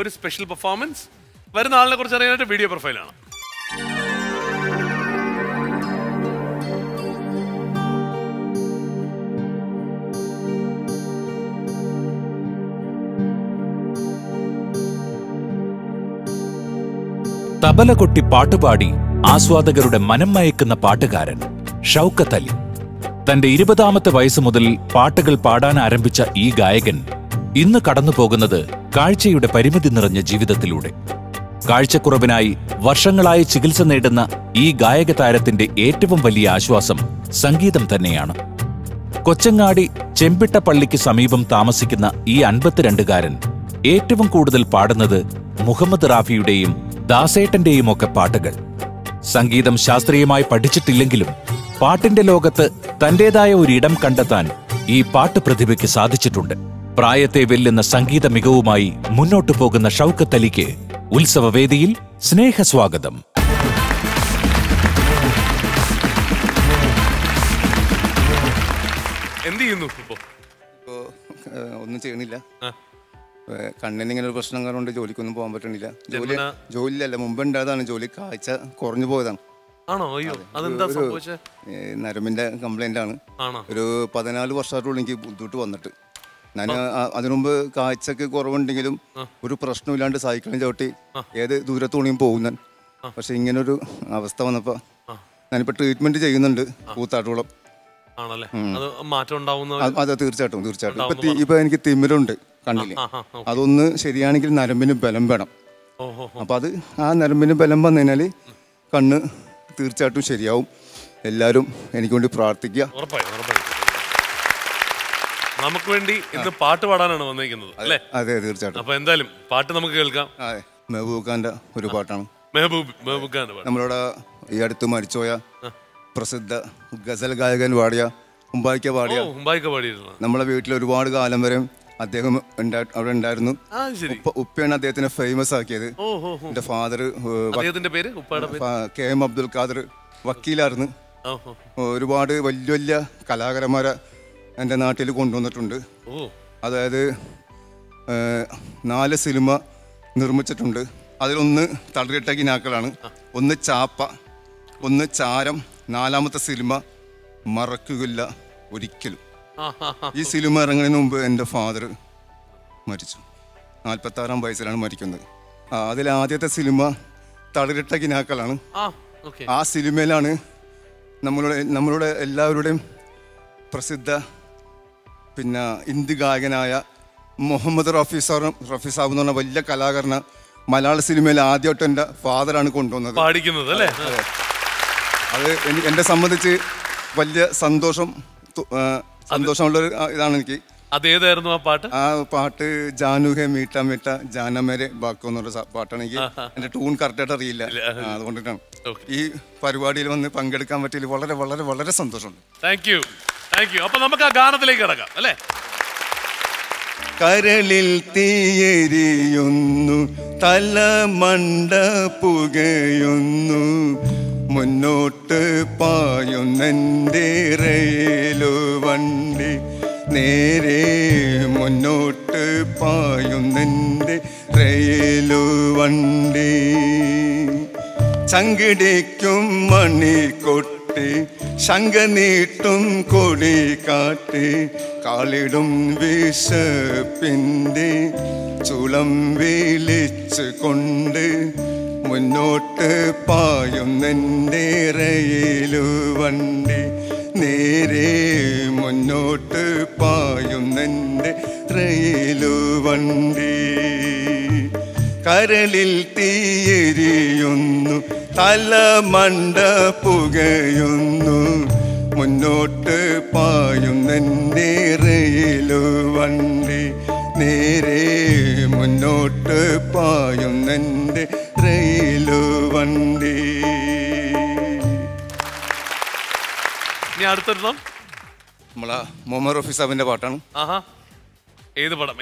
ഒരു special performance. വരുന്ന ആളിനെ കുറിച്ച് അറിയാനായിട്ട് വീഡിയോ പ്രൊഫൈലാണ്. തബല കൊട്ടി പാട്ടുപാടി ആസ്വാദകരുടെ മനം മയക്കുന്ന പാട്ടുകാരൻ ഷൗക്കത്ത് അലി. തന്റെ 20ാമത്തെ വയസ്സ് മുതൽ പാട്ടുകൾ പാടാൻ ആരംഭിച്ച ഈ ഗായകൻ ഇന്ന് കടന്നുപോകുന്നത് കാഴ്ചയുടെ പരിമിതി നിറഞ്ഞ ജീവിതത്തിലൂടെ. കാഴ്ചക്കുറവിനായി വർഷങ്ങളായി ചികിത്സ നേടുന്ന ഈ ഗായക താരത്തിന്റെ ഏറ്റവും വലിയ ആശ്വാസം സംഗീതം തന്നെയാണ്. കൊച്ചങ്ങാടി ചെമ്പിട്ടപ്പള്ളിക്ക് സമീപം താമസിക്കുന്ന ഈ 52-കാരൻ ഏറ്റവും കൂടുതൽ പാടുന്നത് മുഹമ്മദ് റാഫിയുടെയും ദാസേട്ടന്റെയും ഒക്കെ പാട്ടുകൾ. സംഗീതം ശാസ്ത്രീയമായി പഠിച്ചിട്ടില്ലെങ്കിലും പാട്ടിന്റെ ലോകത്ത് തന്റേതായ ഒരിടം കണ്ടെത്താൻ ഈ പാട്ട് പ്രതിഭയ്ക്ക് സാധിച്ചിട്ടുണ്ട്. പ്രായത്തെ വെല്ലുന്ന സംഗീത മികവുമായി മുന്നോട്ടു പോകുന്ന ഷൗക്കത്ത് അലിക്ക് ഉത്സവവേദിയിൽ സ്നേഹസ്വാഗതം. എന്ത് ചെയ്യുന്നു ഇപ്പോ? ഒന്നും ചെയ്യണില്ല. കണ്ണിന് ഇങ്ങനെ ഒരു പ്രശ്നം കാരണം ജോലിക്കൊന്നും പോകാൻ പറ്റണില്ല. ജോലിയല്ല, മുമ്പ് ഉണ്ടായതാണ് ജോലി. കാഴ്ച കുറഞ്ഞു പോയതാണ്. നരമ്പിന്റെ കംപ്ലൈന്റ് ആണ്. ഒരു 14 വർഷമായിട്ടുള്ള എനിക്ക് ബുദ്ധിമുട്ട് വന്നിട്ട്. ഞാൻ അതിനുമുമ്പ് കാഴ്ചക്ക് കുറവുണ്ടെങ്കിലും ഒരു പ്രശ്നമില്ലാണ്ട് സൈക്കിളിന് ചവിട്ടി ഏത് ദൂരത്തോണിയും പോകുന്ന. പക്ഷെ ഇങ്ങനൊരു അവസ്ഥ വന്നപ്പോ ഞാനിപ്പോ ട്രീറ്റ്മെന്റ് ചെയ്യുന്നുണ്ട് കൂത്താട്ടോളം. അതെ, തീർച്ചയായിട്ടും. ഇപ്പൊ എനിക്ക് തിമിരുണ്ട് കണ്ണില്. അതൊന്ന് ശരിയാണെങ്കിൽ നരമ്പിന് ബലം വേണം. അപ്പൊ അത് ആ നരമ്പിന് ബലം വന്നു കഴിഞ്ഞാല് കണ്ണ് തീർച്ചയായിട്ടും ശരിയാവും. എല്ലാവരും എനിക്ക് വേണ്ടി പ്രാർത്ഥിക്കുക. നമുക്ക് വേണ്ടി ഇന്ന് പാട്ട് പാടാനാണ് വന്നിരിക്കുന്നത് അല്ലേ? അതെ, തീർച്ചയായിട്ടും. അപ്പൊ എന്തായാലും പാട്ട് നമുക്ക് കേൾക്കാം. മെഹബൂബ് ഖാന്റെ ഒരു പാട്ടാണ്. മെഹബൂബ് ഖാന്റെ പാട്ട്. നമ്മളോട് ഈ അടുത്ത് മരിച്ചുപോയ പ്രസിദ്ധ ഗസൽ ഗായകൻ പാടിയ ഉമ്പായിക്ക പാടിയിരുന്നു. നമ്മളെ വീട്ടിൽ ഒരുപാട് കാലം വരെ അദ്ദേഹം അവിടെ ഉണ്ടായിരുന്നു. ഉപ്പയാണ് അദ്ദേഹത്തിനെ ഫേമസ് ആക്കിയത്. എന്റെ father K M Abdul Khader വക്കീലായിരുന്നു. ഒരുപാട് വലിയ വലിയ കലാകാരന്മാരെ എൻ്റെ നാട്ടിൽ കൊണ്ടുവന്നിട്ടുണ്ട്. അതായത് 4 സിനിമ നിർമ്മിച്ചിട്ടുണ്ട്. അതിലൊന്ന് തളരിട്ട കിനാക്കളാണ്, ഒന്ന് ചാപ്പ, ഒന്ന് ചാരം, 4ാമത്തെ സിനിമ മറക്കുകയില്ല ഒരിക്കലും. ഈ സിനിമ ഇറങ്ങുന്നതിന് മുമ്പ് എൻ്റെ ഫാദർ മരിച്ചു. 46-ാം വയസ്സിലാണ് മരിക്കുന്നത്. അതിൽ ആദ്യത്തെ സിനിമ തളരിട്ട കിനാക്കളാണ്. ആ സിനിമയിലാണ് നമ്മളുടെ എല്ലാവരുടെയും പ്രസിദ്ധ ഹിന്ദി ഗായകനായ മുഹമ്മദ് റഫി സാബ് എന്ന് പറഞ്ഞ വലിയ കലാകാരനെ മലയാള സിനിമയിൽ ആദ്യമായിട്ട് എൻ്റെ ഫാദറാണ് കൊണ്ടുവന്നത്. അത് എന്നെ സംബന്ധിച്ച് വലിയ സന്തോഷമുള്ളൊരു ഇതാണ് എനിക്ക്. അതേതായിരുന്നു ആ പാട്ട്? ആ പാട്ട് ജാനു ഹെ മീട്ട മീട്ട ജാനമേരെ ബാക്കോ എന്നുള്ള പാട്ടാണ്. എനിക്ക് എൻ്റെ ട്യൂൺ കറക്റ്റായിട്ട് അറിയില്ല. അതുകൊണ്ടിട്ടാണ് ഈ പരിപാടിയിൽ വന്ന് പങ്കെടുക്കാൻ പറ്റിയതിൽ വളരെ വളരെ വളരെ സന്തോഷമുണ്ട്. Thank you. അപ്പൊ നമുക്ക് ആ ഗാനത്തിലേക്ക് കിടക്കാം അല്ലേ? കരളിൽ തീയെരിയുന്നു, തലമണ്ട പുകയുന്നു, മുന്നോട്ട് പായുന്നെൻ്റെ റെയിലു വണ്ടി, നേരെ മുന്നോട്ട് പായുന്നെൻ്റെ റെയിലു വണ്ടി. ചങ്കിടിക്കും മണിക്കൊട്ടി, ശങ്ക നീട്ടും കൊടി കാട്ടി, കാളിടും വിശപ്പിൻ്റെ ചുളം വിളിച്ചു കൊണ്ട്, മുന്നോട്ട് പായുന്നെൻ്റെ റെയിലു വണ്ടി, നേരെ മുന്നോട്ട് പായുന്നെൻ്റെ റെയിലു വണ്ടി. കരളിൽ തീയെരിയുന്നു, തലമണ്ട പുകയുന്നു, മുന്നോട്ട് പായുന്നെൻ്റെ റെയിലു വണ്ടി, നേരെ മുന്നോട്ട് പായുന്നെൻ്റെ റെയിലു വണ്ടി. നമ്മളെ മുഹമ്മദ് റഫി സാബിന്റെ പാട്ടാണ്. ഏത് പടം?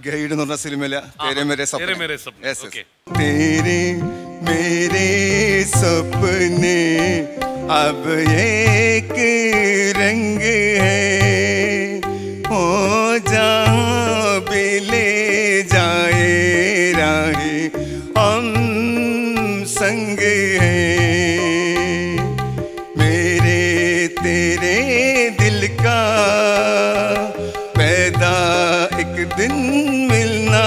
ഗൈഡ് എന്ന് പറഞ്ഞ സിനിമയിലെ തേരെ മേരെ സപ്നെ അബ് ഏക് രംഗ് ഹൈ, ഓ ജാ ബി ലേ ജായേ पैदा एक दिन मिलना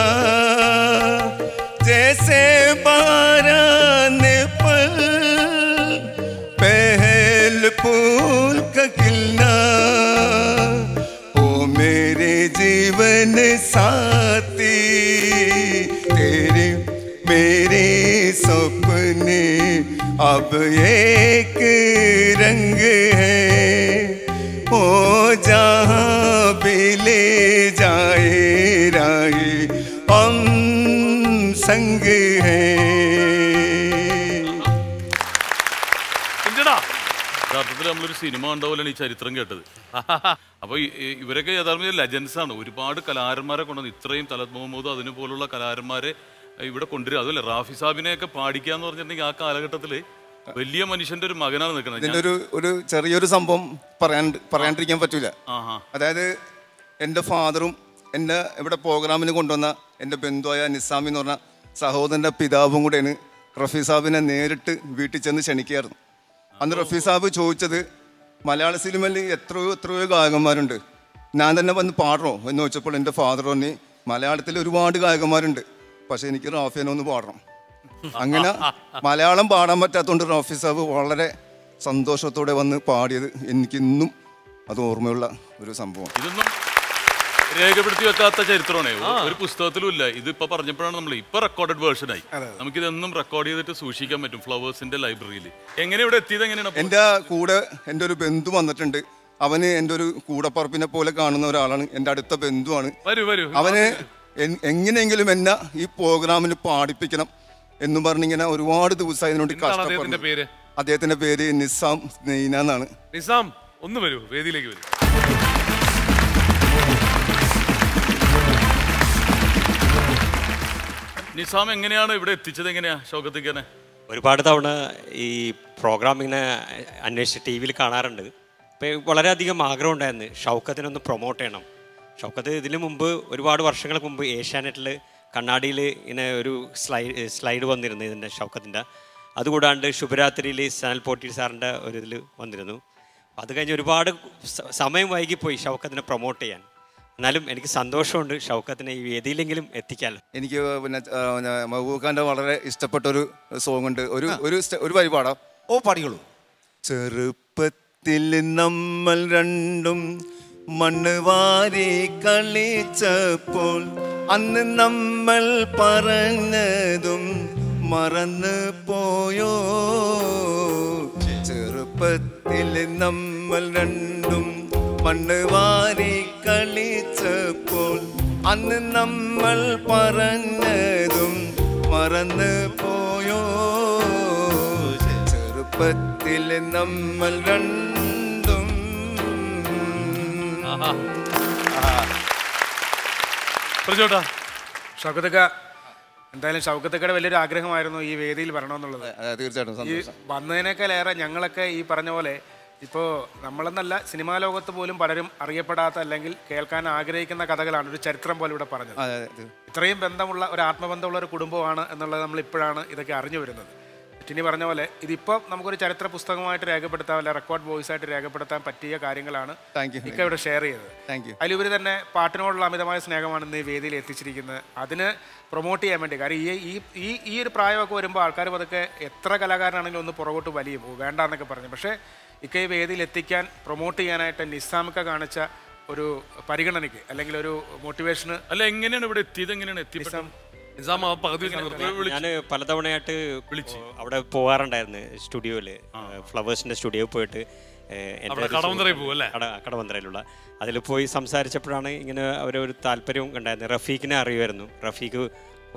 जैसे बारान पर पहल फूल का खिलना ओ मेरे जीवन साथी तेरे मेरे सपने अब एक रंग है ओ जहाँ भी ले जाए राही हम संग है യഥാർത്ഥത്തിൽ നമ്മളൊരു സിനിമ ഉണ്ടാവില്ലാണ് ഈ ചരിത്രം കേട്ടത്. അപ്പോൾ ഇവരൊക്കെ യഥാർത്ഥത്തിൽ ലെജൻസ് ആണ്. ഒരുപാട് കലാകാരന്മാരെ കൊണ്ടുവന്ന് ഇത്രയും തലത് മുഹമ്മദ് അതിന് പോലുള്ള കലാകാരന്മാരെ ഇവിടെ കൊണ്ടുവരിക. അതുമല്ല റാഫി സാബിനെയൊക്കെ പാടിക്കുക എന്ന് പറഞ്ഞിട്ടുണ്ടെങ്കിൽ ആ കാലഘട്ടത്തിൽ വലിയ മനുഷ്യന്റെ ഒരു മകനാണ് നിൽക്കുന്നത്. ഇതിൻ്റെ ഒരു ചെറിയൊരു സംഭവം പറയാണ്ടിരിക്കാൻ പറ്റൂല. അതായത് എൻ്റെ ഫാദറും എന്നെ ഇവിടെ പ്രോഗ്രാമിന് കൊണ്ടുവന്ന എൻ്റെ ബന്ധുവായ നിസാമി എന്ന് പറഞ്ഞ സഹോദരൻ്റെ പിതാവും കൂടെയാണ് റഫീ സാബിനെ നേരിട്ട് വീട്ടിൽ ചെന്ന് ക്ഷണിക്കുകയായിരുന്നു. അന്ന് റഫീ സാബ് ചോദിച്ചത് മലയാള സിനിമയിൽ എത്രയോ ഗായകന്മാരുണ്ട്, ഞാൻ തന്നെ വന്ന് പാടണോ എന്ന് ചോദിച്ചപ്പോൾ എൻ്റെ ഫാദർ പറഞ്ഞു മലയാളത്തിൽ ഒരുപാട് ഗായകന്മാരുണ്ട്, പക്ഷെ എനിക്ക് റാഫിനെ ഒന്ന് പാടണം. അങ്ങനെ മലയാളം പാടാൻ പറ്റാത്തതുകൊണ്ട് റഫീ സാബ് വളരെ സന്തോഷത്തോടെ വന്ന് പാടിയത് എനിക്കിന്നും അത് ഓർമ്മയുള്ള ഒരു സംഭവം. ഇതൊന്നും രേഖപ്പെടുത്തി വെക്കാത്ത ചരിത്രമാണ്, ഒരു പുസ്തകത്തിലും ഇല്ല. ഇതിപ്പോ പറഞ്ഞപ്പോഴാണ് നമ്മൾ ഇപ്പൊ റെക്കോർഡഡ് വേർഷനായി. നമുക്കിതൊന്നും റെക്കോർഡ് ചെയ്തിട്ട് സൂക്ഷിക്കാൻ പറ്റും ഫ്ലവേഴ്സിന്റെ ലൈബ്രറിയിൽ. എങ്ങനെ ഇവിടെ എത്തിയത് എങ്ങനെയാണ്? എൻ്റെ കൂടെ എൻ്റെ ഒരു ബന്ധു വന്നിട്ടുണ്ട്. അവന് എൻ്റെ ഒരു കൂടപ്പറപ്പിനെ പോലെ കാണുന്ന ഒരാളാണ്, എൻ്റെ അടുത്ത ബന്ധുവാണ്. അവന് എങ്ങനെയെങ്കിലും എന്നെ ഈ പ്രോഗ്രാമിന് പാടിപ്പിക്കണം എന്നും പറഞ്ഞിങ്ങനെ ഒരുപാട് ദിവസമായി ഇതിനോട് കഷ്ടപ്പെടുന്നു. അദ്ദേഹത്തിന്റെ പേര് നിസാം നെയ്ന എന്നാണ്. നിസാം ഒന്ന് വരൂ, വേദിയിലേക്ക് വരൂ. നിസാം എങ്ങനെയാണ് ഇവിടെ എത്തിച്ചത്? എങ്ങനെയാ ഷൗക്കത്തിക്കനെ? ഒരുപാട് തവണ ഈ പ്രോഗ്രാം ഇങ്ങനെ അന്വേഷിച്ച് ടി വിയിൽ കാണാറുണ്ട്. അപ്പോൾ വളരെയധികം ആഗ്രഹം ഉണ്ടായിരുന്നു ഷൗക്കത്തിനൊന്ന് പ്രൊമോട്ട് ചെയ്യണം. ഷൗക്കത്ത് ഇതിനു മുമ്പ് ഒരുപാട് വർഷങ്ങൾക്ക് മുമ്പ് ഏഷ്യാനെറ്റിൽ കണ്ണാടിയിൽ ഇങ്ങനെ ഒരു സ്ലൈഡ് വന്നിരുന്നു ഇതിൻ്റെ ഷൗക്കത്തിൻ്റെ. അതുകൂടാണ്ട് ശുഭരാത്രിയിൽ സനൽ പോട്ടി സാറിൻ്റെ ഒരു ഇതിൽ വന്നിരുന്നു. അത് കഴിഞ്ഞ് ഒരുപാട് സമയം വൈകിപ്പോയി ഷൗക്കത്തിനെ പ്രൊമോട്ട് ചെയ്യാൻ. എന്നാലും എനിക്ക് സന്തോഷമുണ്ട് ഷൗക്കത്തിനെ ഈ വേദിയിലെങ്കിലും എത്തിക്കാമല്ലോ. എനിക്ക് പിന്നെ മഹബൂബ് ഖാൻ്റെ വളരെ ഇഷ്ടപ്പെട്ടൊരു സോങ് ഉണ്ട്. ഒരു വരി പാടാം. ഓ പാടിയോളൂ. ചെറുപ്പത്തിൽ നമ്മൾ രണ്ടും മണ്ണ് വാരി കളിച്ചപ്പോൾ അന്ന് നമ്മൾ പറഞ്ഞതും മറന്നു പോയോ. ചെറുപ്പത്തിൽ നമ്മൾ രണ്ടും മണ്ണ് വാരി കളിച്ചപ്പോൾ അന്ന് നമ്മൾ പറഞ്ഞതും മറന്നു പോയോ. ചെറുപ്പത്തിൽ നമ്മൾ രണ്ടും. ഷൗക്കത്തക്ക, എന്തായാലും ഷൗക്കത്തക്കയുടെ വലിയൊരു ആഗ്രഹമായിരുന്നു ഈ വേദിയിൽ വരണമെന്നുള്ളത്. തീർച്ചയായിട്ടും ഈ വന്നതിനേക്കാളേറെ ഞങ്ങളൊക്കെ ഈ പറഞ്ഞ പോലെ ഇപ്പോൾ നമ്മളെന്നല്ല, സിനിമാ ലോകത്ത് പോലും പലരും അറിയപ്പെടാത്ത അല്ലെങ്കിൽ കേൾക്കാൻ ആഗ്രഹിക്കുന്ന കഥകളാണ് ഒരു ചരിത്രം പോലെ ഇവിടെ പറഞ്ഞത്. ഇത്രയും ബന്ധമുള്ള ഒരു ആത്മബന്ധമുള്ള ഒരു കുടുംബമാണ് എന്നുള്ളത് നമ്മൾ ഇപ്പോഴാണ് ഇതൊക്കെ അറിഞ്ഞു വരുന്നത്. ടിനി പറഞ്ഞ പോലെ ഇതിപ്പോൾ നമുക്കൊരു ചരിത്ര പുസ്തകമായിട്ട് രേഖപ്പെടുത്താൻ, അല്ല റെക്കോർഡ് വോയിസ് ആയിട്ട് രേഖപ്പെടുത്താൻ പറ്റിയ കാര്യങ്ങളാണ് ഇക്ക ഇവിടെ ഷെയർ ചെയ്തത്. അതിലുപരി തന്നെ പാട്ടിനോടുള്ള അമിതമായ സ്നേഹമാണ് ഇന്ന് ഈ വേദിയിൽ എത്തിച്ചിരിക്കുന്നത്. അതിന് പ്രൊമോട്ട് ചെയ്യാൻ വേണ്ടി, കാരണം ഈ ഒരു പ്രായമൊക്കെ വരുമ്പോൾ ആൾക്കാർ പതുക്കെ എത്ര കലാകാരനാണെങ്കിലും ഒന്ന് പുറകോട്ട് വലിയും വേണ്ടാന്നൊക്കെ പറഞ്ഞു. പക്ഷേ ഇക്ക ഈ വേദിയിൽ എത്തിക്കാൻ, പ്രൊമോട്ട് ചെയ്യാനായിട്ട് നിസാമിക്ക കാണിച്ച ഒരു പരിഗണനയ്ക്ക് അല്ലെങ്കിൽ ഒരു മോട്ടിവേഷന്. അല്ല, എങ്ങനെയാണ് ഇവിടെ എത്തിയത്? എങ്ങനെയാണ് എത്തിയത്? ഞാൻ പലതവണയായിട്ട് വിളിച്ചു അവിടെ പോകാറുണ്ടായിരുന്നു സ്റ്റുഡിയോയിൽ, ഫ്ലവേഴ്സിന്റെ സ്റ്റുഡിയോയിൽ പോയിട്ട് കടവന്ത്രയിലുള്ള അതിൽ പോയി സംസാരിച്ചപ്പോഴാണ് ഇങ്ങനെ അവരൊരു താല്പര്യവും ഉണ്ടായിരുന്നു. റഫീഖിനെ അറിയുമായിരുന്നു. റഫീഖ്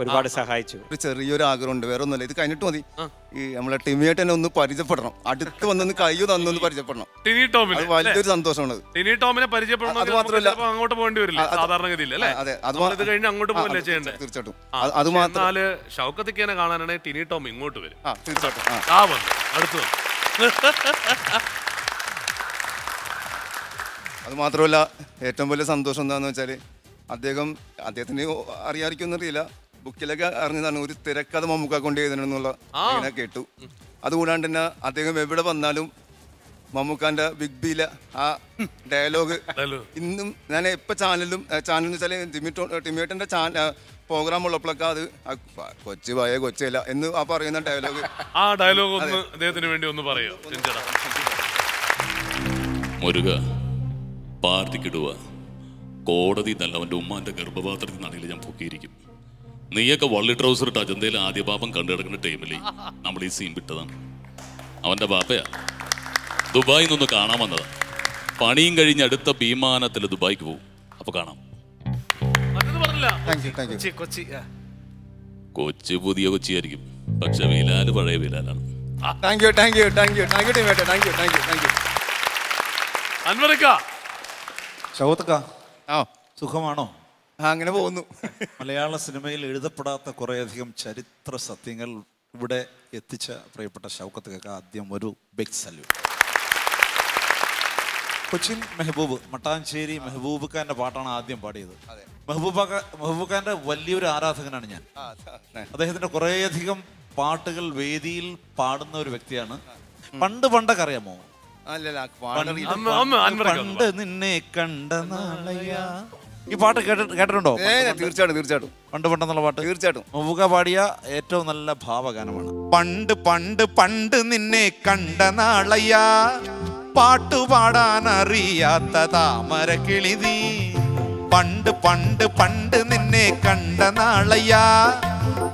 ഒരുപാട് സഹായിച്ചു. ഒരു ചെറിയൊരു ആഗ്രഹമുണ്ട്, വേറെ ഒന്നുമില്ല. ഇത് കഴിഞ്ഞിട്ട് മതി ഈ നമ്മളെ ടിമിയായിട്ട് തന്നെ ഒന്ന് പരിചയപ്പെടണം. അടുത്ത് വന്നൊന്ന് കൈ തന്നൊന്ന് പരിചയപ്പെടണം. വലിയൊരു സന്തോഷമാണ്. ടിനി ടോമിനെ പരിചയപ്പെടണം. അത് മാത്രമല്ല അങ്ങോട്ട് പോകേണ്ടി വരില്ല സാധാരണഗതിയിൽ, അല്ലേ? അത് കഴിഞ്ഞ് അങ്ങോട്ട് പോകല്ലേ ചെയ്യേണ്ടത്? തീർച്ചയായിട്ടും. അത് മാത്രമല്ല, ഷൗക്കത്തിക്കനെ കാണാനാണെങ്കിൽ ടിനി ടോം ഇങ്ങോട്ട് വരും. തീർച്ചയായിട്ടും. അടുത്ത് അത് മാത്രമല്ല, ഏറ്റവും വലിയ സന്തോഷം എന്താണെന്ന് വെച്ചാൽ അദ്ദേഹത്തിന് അറിയാതിരിക്കുമെന്നറിയില്ല, ബുക്കിലൊക്കെ അറിഞ്ഞതാണ് ഒരു തിരക്കഥ മമ്മൂക്ക കൊണ്ട് എഴുതണമെന്നുള്ള അങ്ങനെ കേട്ടു. അതുകൂടാണ്ട് തന്നെ അദ്ദേഹം എവിടെ വന്നാലും മമ്മൂക്കാന്റെ ബിഗ് ബിയിലെ ആ ഡയലോഗ് ഇന്നും ഞാൻ എപ്പോൾ ചാനലിൽ വെച്ചാൽ ടിമേട്ടൻ്റെ പ്രോഗ്രാം ഉള്ളപ്പോഴൊക്കെ അത് കൊച്ചു പോയ കൊച്ചില്ല എന്ന് ആ പറയുന്ന ഡയലോഗ് ആ ഡയലോഗ് ഒന്ന് അദ്ദേഹത്തിന് വേണ്ടി ഒന്ന് പറയോ? മുരുക പാർട്ടിക്കിടുക കോടതി നല്ല അവൻ്റെ ഉമ്മാൻ്റെ ഗർഭപാത്രത്തിൽ നിന്നാണെങ്കിൽ ഞാൻ പൊക്കിയിരിക്കും. നീയൊക്കെ വള്ളി ട്രൗസർ ഇട്ട് അജന്തയിൽ ആദ്യ പാപം കണ്ടു കിടക്കുന്ന ടൈമിൽ നമ്മൾ ഈ സീൻ വിട്ടതാണ്. അവൻ്റെ ബാപ്പയാ ദുബായിൽ നിന്ന് കാണാൻ വന്നതാണ്. പണിയും കഴിഞ്ഞ് അടുത്ത വിമാനത്തിൽ ദുബായിക്ക് പോകും. അപ്പൊ കാണാം. കൊച്ചി പുതിയ കൊച്ചിയായിരിക്കും, പക്ഷെ വിലാല് പഴയ വിലാലാണ്. സുഖമാണോ? അങ്ങനെ പോകുന്നു. മലയാള സിനിമയിൽ എഴുതപ്പെടാത്ത കുറേയധികം ചരിത്ര സത്യങ്ങൾ ഇവിടെ എത്തിച്ച പ്രിയപ്പെട്ട ഷൗക്കത്ത് ആദ്യം ഒരു ബിഗ് സല്യൂട്ട്. കൊച്ചിൻ മെഹബൂബ്, മട്ടാഞ്ചേരി മെഹബൂബ് ഖാന്റെ പാട്ടാണ് ആദ്യം പാടിയത്. മെഹബൂബ് ഖാന്റെ വലിയൊരു ആരാധകനാണ് ഞാൻ. അദ്ദേഹത്തിന്റെ കുറേയധികം പാട്ടുകൾ വേദിയിൽ പാടുന്ന ഒരു വ്യക്തിയാണ്. പണ്ടൊക്കെ അറിയാമോ? പണ്ട് നിന്നെ കണ്ട നാളയാ. ഈ പാട്ട് കേട്ടിട്ടുണ്ടോ? തീർച്ചയായിട്ടും. പണ്ടെന്നുള്ള പാട്ട് തീർച്ചയായിട്ടും മെഹബൂബ പാടിയ ഏറ്റവും നല്ല ഭാവഗാനമാണ്. പണ്ട് നിന്നെ കണ്ട നാളയാ, പാട്ടുപാടാൻ അറിയാത്ത താമര കിളിതി. പണ്ട് നിന്നെ കണ്ട നാളയാ,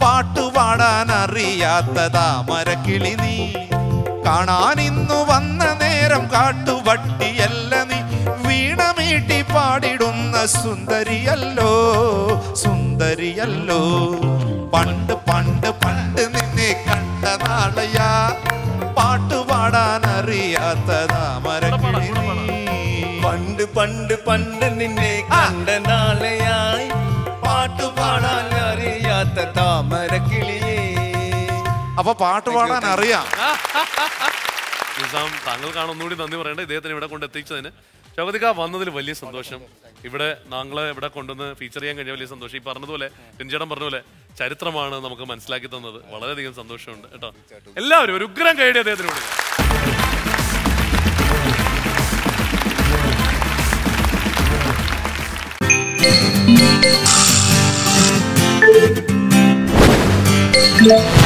പാട്ടുപാടാൻ അറിയാത്ത താമര കിളിതി. കാണാൻ ഇന്നു വന്ന നേരം കാട്ടുവട്ടിയല്ല നീ, വീണമീട്ടി പാടിടുന്ന സുന്ദരിയല്ലോ. പണ്ട് നിന്നെ കണ്ട നാളയാ, പാട്ടുപാടാൻ അറിയാത്ത താമര കിളിതി. പണ്ട് നിന്നെ കണ്ട നാളയായി, പാട്ടുപാടാൻ അറിയാത്ത താമര കിളിയേ. അപ്പൊ പാട്ടുപാടാൻ അറിയാം. താങ്കൾക്കാണ് ഒന്നുകൂടി നന്ദി പറയേണ്ടത് ഇദ്ദേഹത്തിന് ഇവിടെ കൊണ്ട് എത്തിച്ചതിന്. ഷൗക്കത്ത് ഖാ വന്നതിൽ വലിയ സന്തോഷം. ഇവിടെ ഞങ്ങളെ ഇവിടെ കൊണ്ടുവന്ന് ഫീച്ചർ ചെയ്യാൻ കഴിഞ്ഞ വലിയ സന്തോഷം. ഈ പറഞ്ഞതുപോലെ രഞ്ജേടൻ പറഞ്ഞ പോലെ ചരിത്രമാണ് നമുക്ക് മനസ്സിലാക്കി തന്നത്. വളരെയധികം സന്തോഷമുണ്ട് കേട്ടോ. എല്ലാവരും ഒരു ഉഗ്രം കൈഡി അദ്ദേഹത്തിനോട്. Yeah.